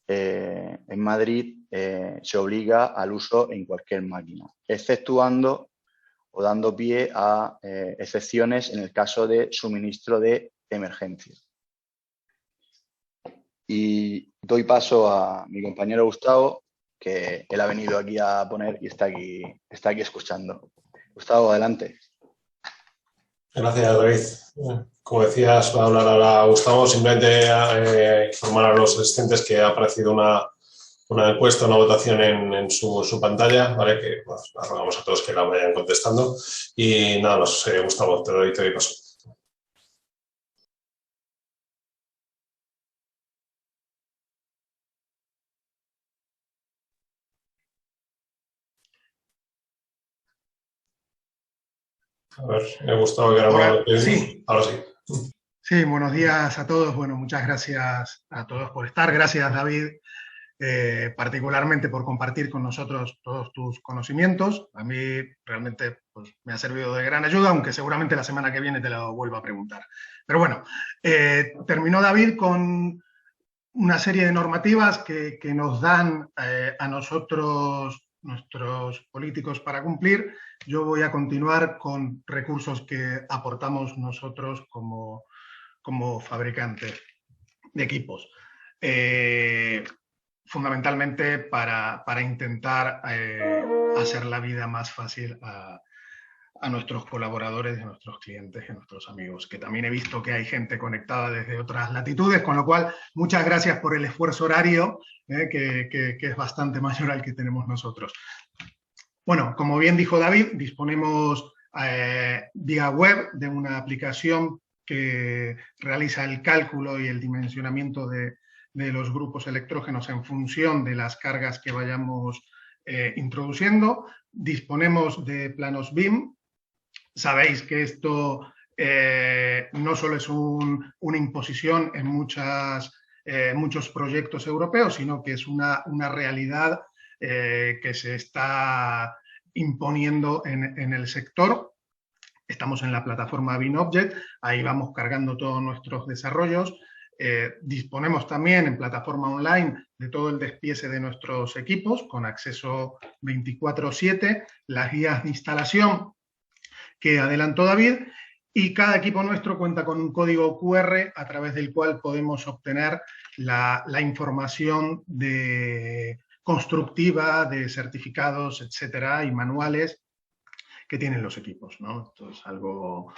en Madrid se obliga al uso en cualquier máquina, exceptuando o dando pie a excepciones en el caso de suministro de emergencia. Y doy paso a mi compañero Gustavo, que él ha venido aquí a poner y está aquí escuchando. Gustavo, adelante. Gracias, David. Como decías, va a hablar ahora Gustavo. Simplemente informar a los asistentes que ha aparecido una encuesta, una votación en su pantalla, ¿vale? Que pues, rogamos a todos que la vayan contestando. Y nada más, Gustavo, te doy paso. A ver, Gustavo, que ahora sí. Ahora sí. Sí, buenos días a todos. Bueno, muchas gracias a todos por estar. Gracias, David, particularmente por compartir con nosotros todos tus conocimientos. A mí realmente pues, me ha servido de gran ayuda, aunque seguramente la semana que viene te lo vuelva a preguntar. Pero bueno, terminó David con una serie de normativas que nos dan a nosotros, nuestros políticos, para cumplir. Yo voy a continuar con recursos que aportamos nosotros como fabricantes de equipos. Fundamentalmente para intentar hacer la vida más fácil a nuestros colaboradores, a nuestros clientes y a nuestros amigos, que también he visto que hay gente conectada desde otras latitudes, con lo cual muchas gracias por el esfuerzo horario, que es bastante mayor al que tenemos nosotros. Bueno, como bien dijo David, disponemos vía web de una aplicación que realiza el cálculo y el dimensionamiento de los grupos electrógenos en función de las cargas que vayamos introduciendo. Disponemos de planos BIM. Sabéis que esto no solo es una imposición en muchas muchos proyectos europeos, sino que es una realidad que se está imponiendo en el sector. Estamos en la plataforma BeamObject, ahí vamos cargando todos nuestros desarrollos. Disponemos también en plataforma online de todo el despiece de nuestros equipos con acceso 24/7, las guías de instalación que adelantó David, y cada equipo nuestro cuenta con un código QR a través del cual podemos obtener la información constructiva de certificados, etcétera, y manuales que tienen los equipos, ¿no? Esto es algo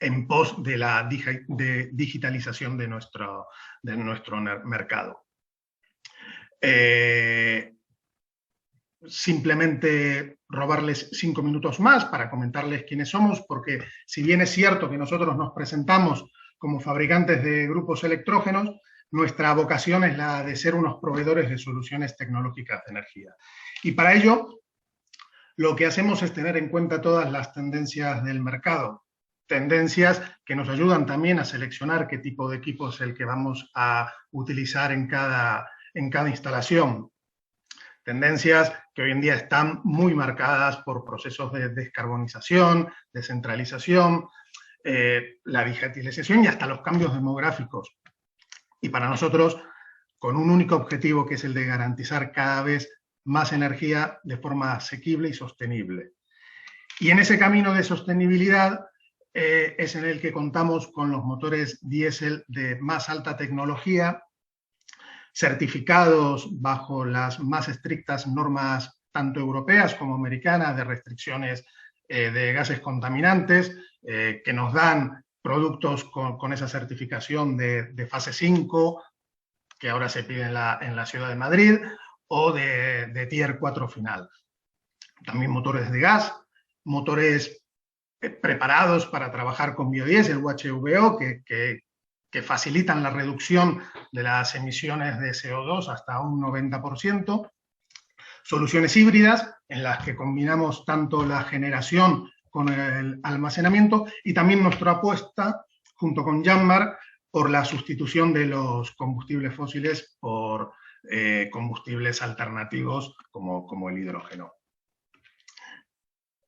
en pos de la digitalización de nuestro mercado. Simplemente robarles 5 minutos más para comentarles quiénes somos, porque si bien es cierto que nosotros nos presentamos como fabricantes de grupos electrógenos, nuestra vocación es la de ser unos proveedores de soluciones tecnológicas de energía. Y para ello, lo que hacemos es tener en cuenta todas las tendencias del mercado, tendencias que nos ayudan también a seleccionar qué tipo de equipo es el que vamos a utilizar en cada instalación. Tendencias que hoy en día están muy marcadas por procesos de descarbonización, descentralización, la digitalización y hasta los cambios demográficos. Y para nosotros, con un único objetivo, que es el de garantizar cada vez más energía de forma asequible y sostenible. Y en ese camino de sostenibilidad es en el que contamos con los motores diésel de más alta tecnología, certificados bajo las más estrictas normas tanto europeas como americanas de restricciones de gases contaminantes, que nos dan productos con esa certificación de fase 5, que ahora se pide en la ciudad de Madrid, o de Tier 4 final. También motores de gas, motores preparados para trabajar con biodiesel o HVO, que facilitan la reducción de las emisiones de CO2 hasta un 90%, soluciones híbridas en las que combinamos tanto la generación con el almacenamiento, y también nuestra apuesta, junto con Yanmar, por la sustitución de los combustibles fósiles por combustibles alternativos como el hidrógeno.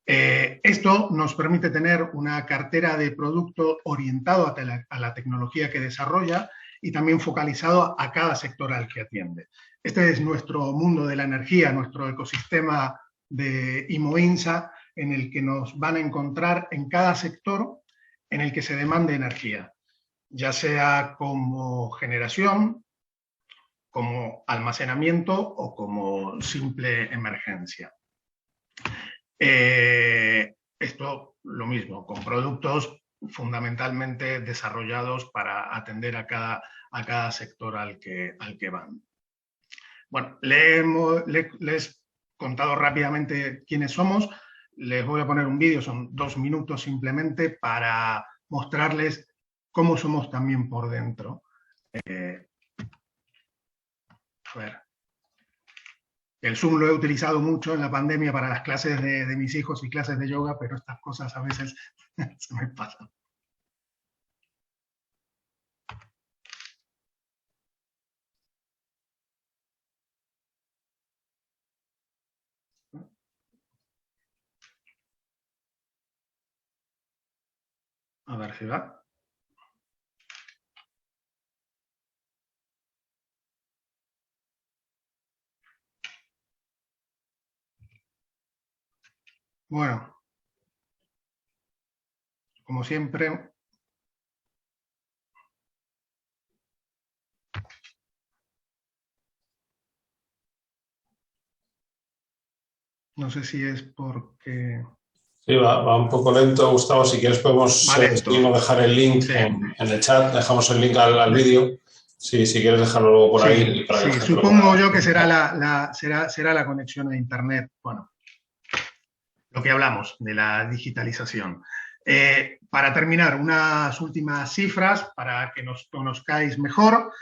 Esto nos permite tener una cartera de producto orientado a la tecnología que desarrolla y también focalizado a cada sector al que atiende. Este es nuestro mundo de la energía, nuestro ecosistema de IMOINSA, en el que nos van a encontrar en cada sector en el que se demande energía, ya sea como generación, como almacenamiento o como simple emergencia. Esto lo mismo, con productos fundamentalmente desarrollados para atender a cada sector al que van. Bueno, les he contado rápidamente quiénes somos. Les voy a poner un vídeo, son 2 minutos simplemente, para mostrarles cómo somos también por dentro. A ver. El Zoom lo he utilizado mucho en la pandemia para las clases de mis hijos y clases de yoga, pero estas cosas a veces se me pasan. A ver si va. Bueno, como siempre, no sé si es porque... Sí, va un poco lento, Gustavo. Si quieres podemos dejar el link en el chat, dejamos el link al vídeo. Sí, si quieres dejarlo luego por ahí. Para sí, supongo yo que será la conexión a Internet. Bueno, lo que hablamos de la digitalización. Para terminar, unas últimas cifras para que nos conozcáis mejor.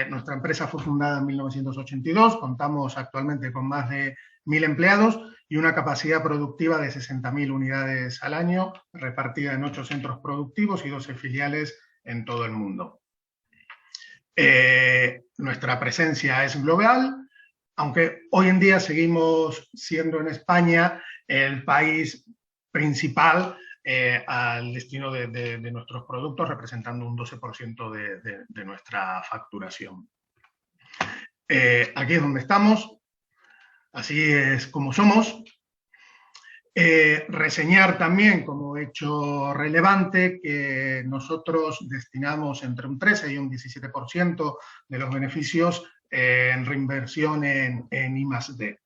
Nuestra empresa fue fundada en 1982, contamos actualmente con más de 1.000 empleados y una capacidad productiva de 60.000 unidades al año, repartida en 8 centros productivos y 12 filiales en todo el mundo. Nuestra presencia es global, aunque hoy en día seguimos siendo en España el país principal al destino de nuestros productos, representando un 12% de nuestra facturación. Aquí es donde estamos, así es como somos. Reseñar también como hecho relevante que nosotros destinamos entre un 13 y un 17% de los beneficios en reinversión en I+D.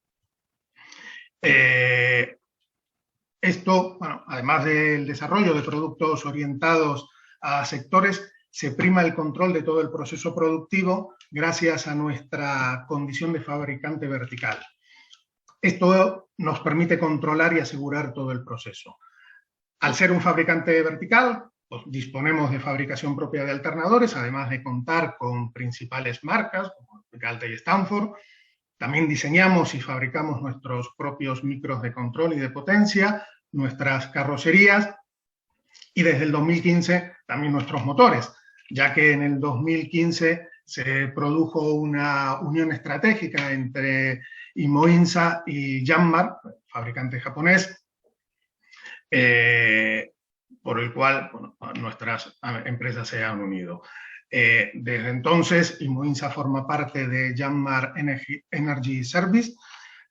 Esto, bueno, además del desarrollo de productos orientados a sectores, se prima el control de todo el proceso productivo gracias a nuestra condición de fabricante vertical. Esto nos permite controlar y asegurar todo el proceso. Al ser un fabricante vertical, pues disponemos de fabricación propia de alternadores, además de contar con principales marcas, como Galta y Stanford. También diseñamos y fabricamos nuestros propios micros de control y de potencia, nuestras carrocerías y desde el 2015 también nuestros motores, ya que en el 2015 se produjo una unión estratégica entre Imoinsa y Yanmar, fabricante japonés, por el cual, bueno, nuestras empresas se han unido. Desde entonces, Imoinsa forma parte de Yanmar Energy Service,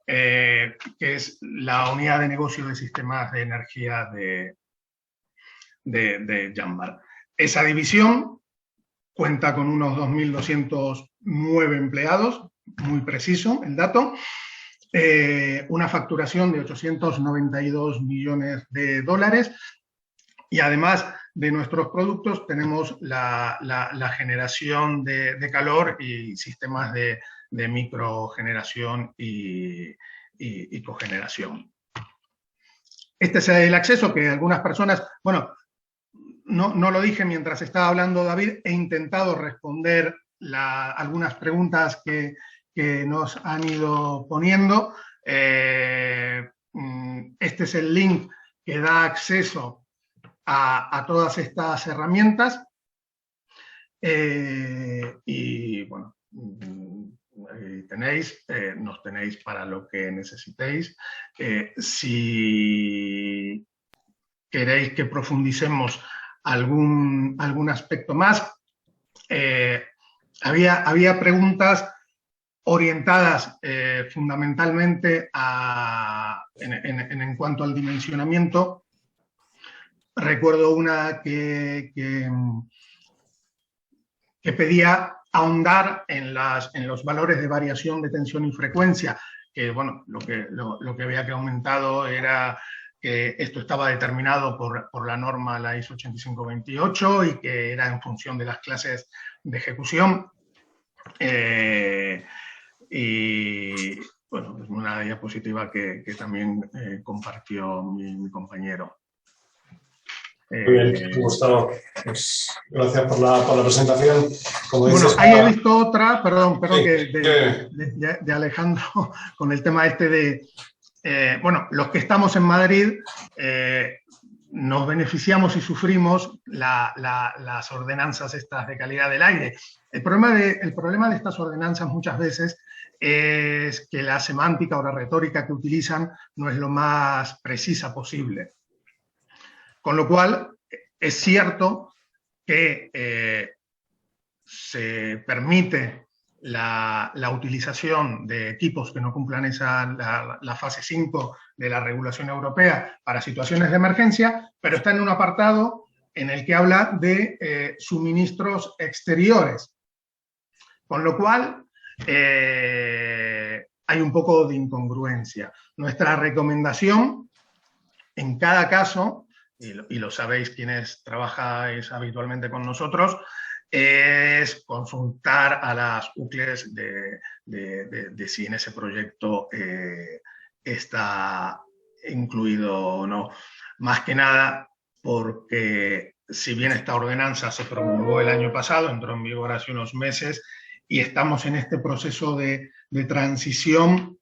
que es la unidad de negocio de sistemas de energía de Yanmar. Esa división cuenta con unos 2.209 empleados, muy preciso el dato, una facturación de 892 millones de dólares y además de nuestros productos tenemos la generación de calor y sistemas de microgeneración y cogeneración. Este es el acceso que algunas personas, bueno, no lo dije mientras estaba hablando David, he intentado responder algunas preguntas que nos han ido poniendo. Este es el link que da acceso a todas estas herramientas. Y bueno, nos tenéis para lo que necesitéis. Si queréis que profundicemos algún aspecto más, había preguntas orientadas fundamentalmente en cuanto al dimensionamiento. Recuerdo una que pedía ahondar en los valores de variación de tensión y frecuencia, que bueno, lo que había que aumentado era que esto estaba determinado por la norma, la ISO 8528, y que era en función de las clases de ejecución. Y bueno, es una diapositiva que también compartió mi compañero. Muy bien, Gustavo. Pues, gracias por la presentación. Como bueno, dices, ahí he visto otra, perdón, sí, de Alejandro, con el tema este de, bueno, los que estamos en Madrid nos beneficiamos y sufrimos las ordenanzas estas de calidad del aire. El problema de estas ordenanzas muchas veces es que la semántica o la retórica que utilizan no es lo más precisa posible. Con lo cual, es cierto que se permite la utilización de equipos que no cumplan la fase 5 de la regulación europea para situaciones de emergencia, pero está en un apartado en el que habla de suministros exteriores. Con lo cual, hay un poco de incongruencia. Nuestra recomendación, en cada caso, y lo sabéis quienes trabajáis habitualmente con nosotros, es consultar a las UCLES de si en ese proyecto está incluido o no. Más que nada porque si bien esta ordenanza se promulgó el año pasado, entró en vigor hace unos meses, y estamos en este proceso de transición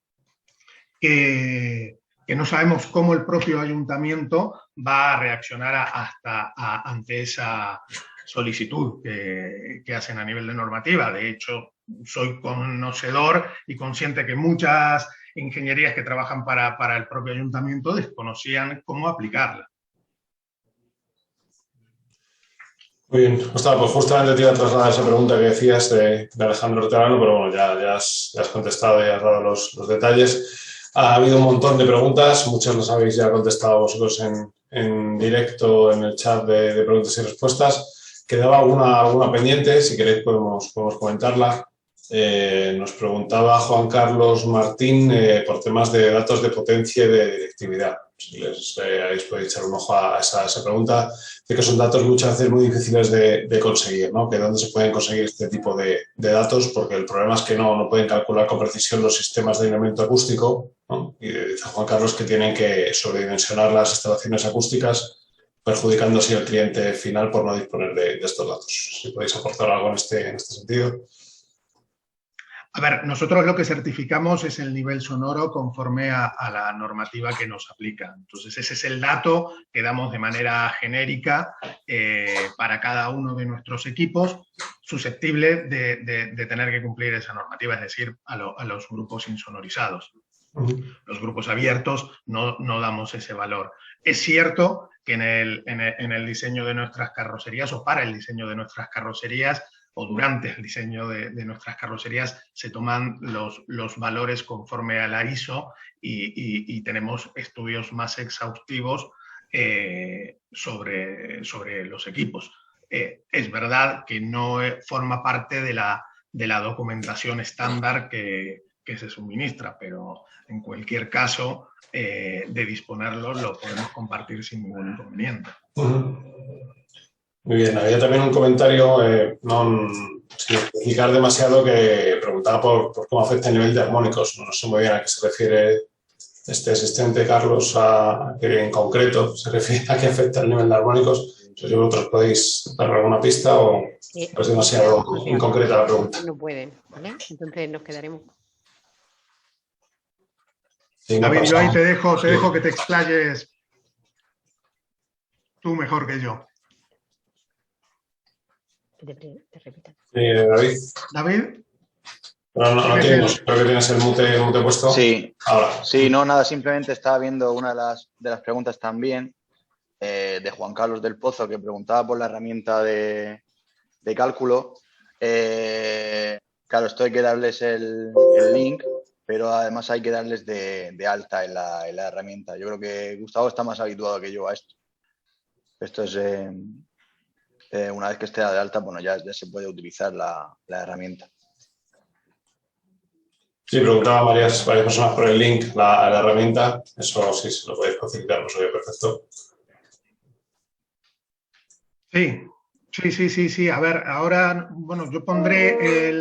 que no sabemos cómo el propio ayuntamiento va a reaccionar ante esa solicitud que hacen a nivel de normativa. De hecho, soy conocedor y consciente que muchas ingenierías que trabajan para el propio ayuntamiento desconocían cómo aplicarla. Muy bien, Gustavo, pues justamente te iba a trasladar esa pregunta que decías de Alejandro Terano, pero bueno, ya has contestado y has dado los detalles. Ha habido un montón de preguntas, muchas las habéis ya contestado vosotros en directo en el chat de preguntas y respuestas. Quedaba alguna pendiente, si queréis podemos comentarla. Nos preguntaba Juan Carlos Martín por temas de datos de potencia y de directividad. Si les habéis podido echar un ojo a esa pregunta, de que son datos muchas veces muy difíciles de conseguir, ¿no? Que dónde se pueden conseguir este tipo de datos, porque el problema es que no pueden calcular con precisión los sistemas de aislamiento acústico, ¿no? Y dice Juan Carlos que tienen que sobredimensionar las instalaciones acústicas, perjudicando así al cliente final por no disponer de estos datos. Si podéis aportar algo en este sentido. A ver, nosotros lo que certificamos es el nivel sonoro conforme a la normativa que nos aplica. Entonces, ese es el dato que damos de manera genérica para cada uno de nuestros equipos, susceptible de tener que cumplir esa normativa, es decir, a los grupos insonorizados. Los grupos abiertos no damos ese valor. Es cierto que en el diseño de nuestras carrocerías o para el diseño de nuestras carrocerías o durante el diseño de nuestras carrocerías se toman los valores conforme a la ISO y tenemos estudios más exhaustivos sobre los equipos. Es verdad que no forma parte de la documentación estándar que se suministra, pero en cualquier caso de disponerlo lo podemos compartir sin ningún inconveniente. Muy bien, había también un comentario, sin explicar demasiado, que preguntaba por cómo afecta el nivel de armónicos. No sé muy bien a qué se refiere este asistente, Carlos, que en concreto se refiere a qué afecta el nivel de armónicos. Si vosotros podéis dar alguna pista o es demasiado inconcreta la pregunta. No pueden, ¿vale? Entonces nos quedaremos. Sí, David, yo ahí te dejo que te explayes tú mejor que yo. Te repita. David. David. No tienes, creo que tienes el mute puesto. Sí. Ahora. Sí, no, nada, simplemente estaba viendo una de las preguntas también de Juan Carlos del Pozo, que preguntaba por la herramienta de cálculo. Claro, esto hay que darles el link, pero además hay que darles de alta en la herramienta. Yo creo que Gustavo está más habituado que yo a esto. Esto es... una vez que esté de alta, bueno, ya se puede utilizar la herramienta. Sí, preguntaba varias personas por el link, la herramienta. Eso sí, se lo podéis facilitar, no soy perfecto. Sí. A ver, ahora, bueno, yo pondré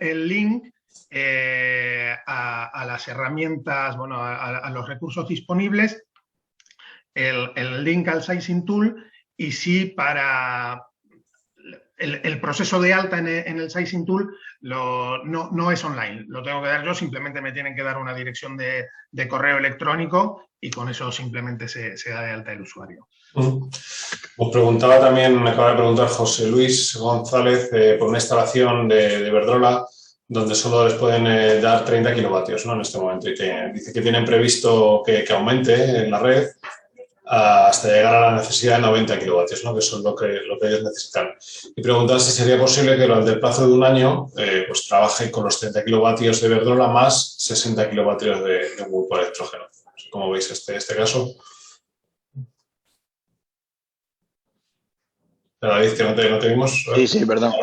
el link a las herramientas, bueno, a los recursos disponibles, el link al Sizing Tool. Y sí, para el proceso de alta en el Sizing Tool no es online, lo tengo que dar yo, simplemente me tienen que dar una dirección de correo electrónico y con eso simplemente se da de alta el usuario. Os preguntaba también, me acaba de preguntar José Luis González por una instalación de Iberdrola donde solo les pueden dar 30 kilovatios, ¿no? En este momento. Y dice que tienen previsto que aumente en la red hasta llegar a la necesidad de 90 kilovatios, ¿no? Que son lo que ellos necesitan. Y preguntar si sería posible que durante el plazo de un año pues trabaje con los 30 kilovatios de Iberdrola más 60 kilovatios de un grupo electrógeno. ¿Cómo veis este caso? David, que no te vimos. Sí, perdón.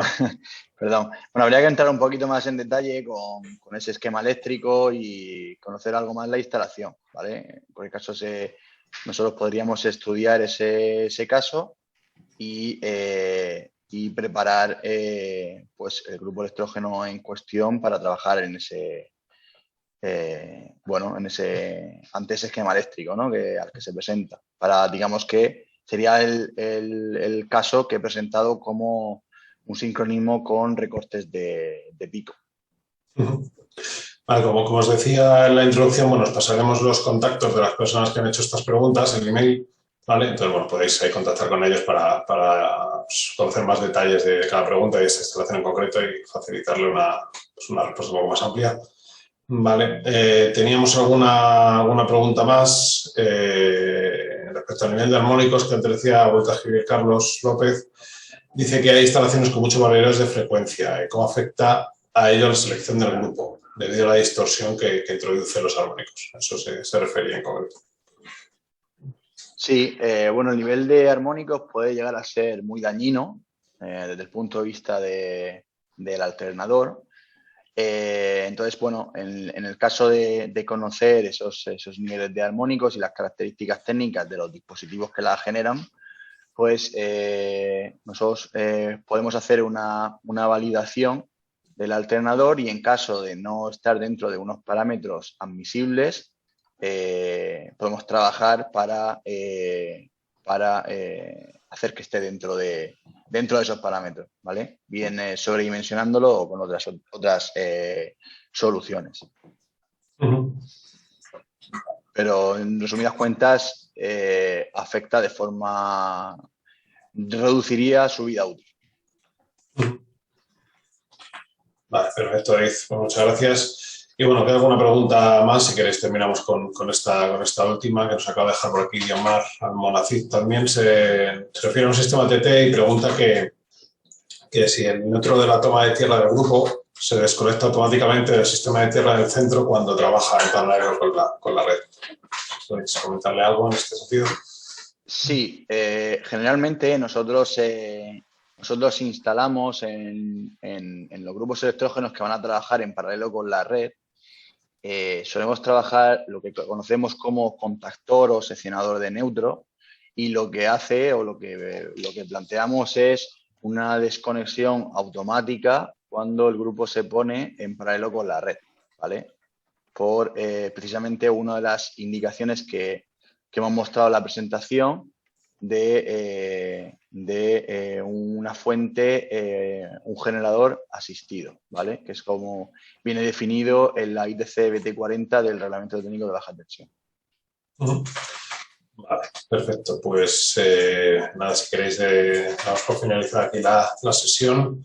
Perdón. Bueno, habría que entrar un poquito más en detalle con ese esquema eléctrico y conocer algo más la instalación, ¿vale? En cualquier caso, nosotros podríamos estudiar ese caso y preparar pues el grupo electrógeno en cuestión para trabajar ante ese esquema eléctrico, ¿no? al que se presenta. Digamos que sería el caso que he presentado como un sincronismo con recortes de pico. Vale, como os decía en la introducción, bueno, os pasaremos los contactos de las personas que han hecho estas preguntas, el email, ¿vale? Entonces, bueno, podéis contactar con ellos para conocer más detalles de cada pregunta y de esta instalación en concreto y facilitarle una respuesta un poco más amplia. Vale, teníamos alguna pregunta más respecto al nivel de armónicos que antes decía, ha vuelto a escribir Carlos López. Dice que hay instalaciones con muchos valores de frecuencia. ¿Cómo afecta a ello la selección del grupo debido a la distorsión que introducen los armónicos? Eso se refería en concreto. Sí, bueno, el nivel de armónicos puede llegar a ser muy dañino desde el punto de vista del alternador. Entonces, bueno, en el caso de conocer esos niveles de armónicos y las características técnicas de los dispositivos que la generan, pues nosotros podemos hacer una validación del alternador y en caso de no estar dentro de unos parámetros admisibles, podemos trabajar para hacer que esté dentro de esos parámetros, ¿vale? Bien sobredimensionándolo o con otras soluciones. Pero en resumidas cuentas, afecta de forma... reduciría su vida útil. Vale, perfecto, David. Pues muchas gracias. Y bueno, queda alguna pregunta más. Si queréis, terminamos con esta última que nos acaba de dejar por aquí Guiomar Almonacid. También se refiere a un sistema TT y pregunta que si el neutro de la toma de tierra del grupo se desconecta automáticamente del sistema de tierra del centro cuando trabaja en paralelo con la red. ¿Podéis comentarle algo en este sentido? Sí, generalmente nosotros instalamos en los grupos electrógenos que van a trabajar en paralelo con la red, solemos trabajar lo que conocemos como contactor o seccionador de neutro y lo que hace o lo que planteamos es una desconexión automática cuando el grupo se pone en paralelo con la red, ¿vale? Por precisamente una de las indicaciones que hemos mostrado en la presentación de una fuente, un generador asistido, ¿vale? Que es como viene definido en la ITC BT40 del Reglamento Técnico de Baja Tensión. Vale, perfecto. Pues nada, si queréis, damos por finalizar aquí la sesión.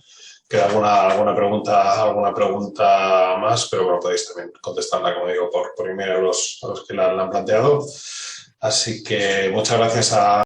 Queda alguna pregunta más, pero bueno, podéis también contestarla, como digo, por email a los que la han planteado. Así que muchas gracias a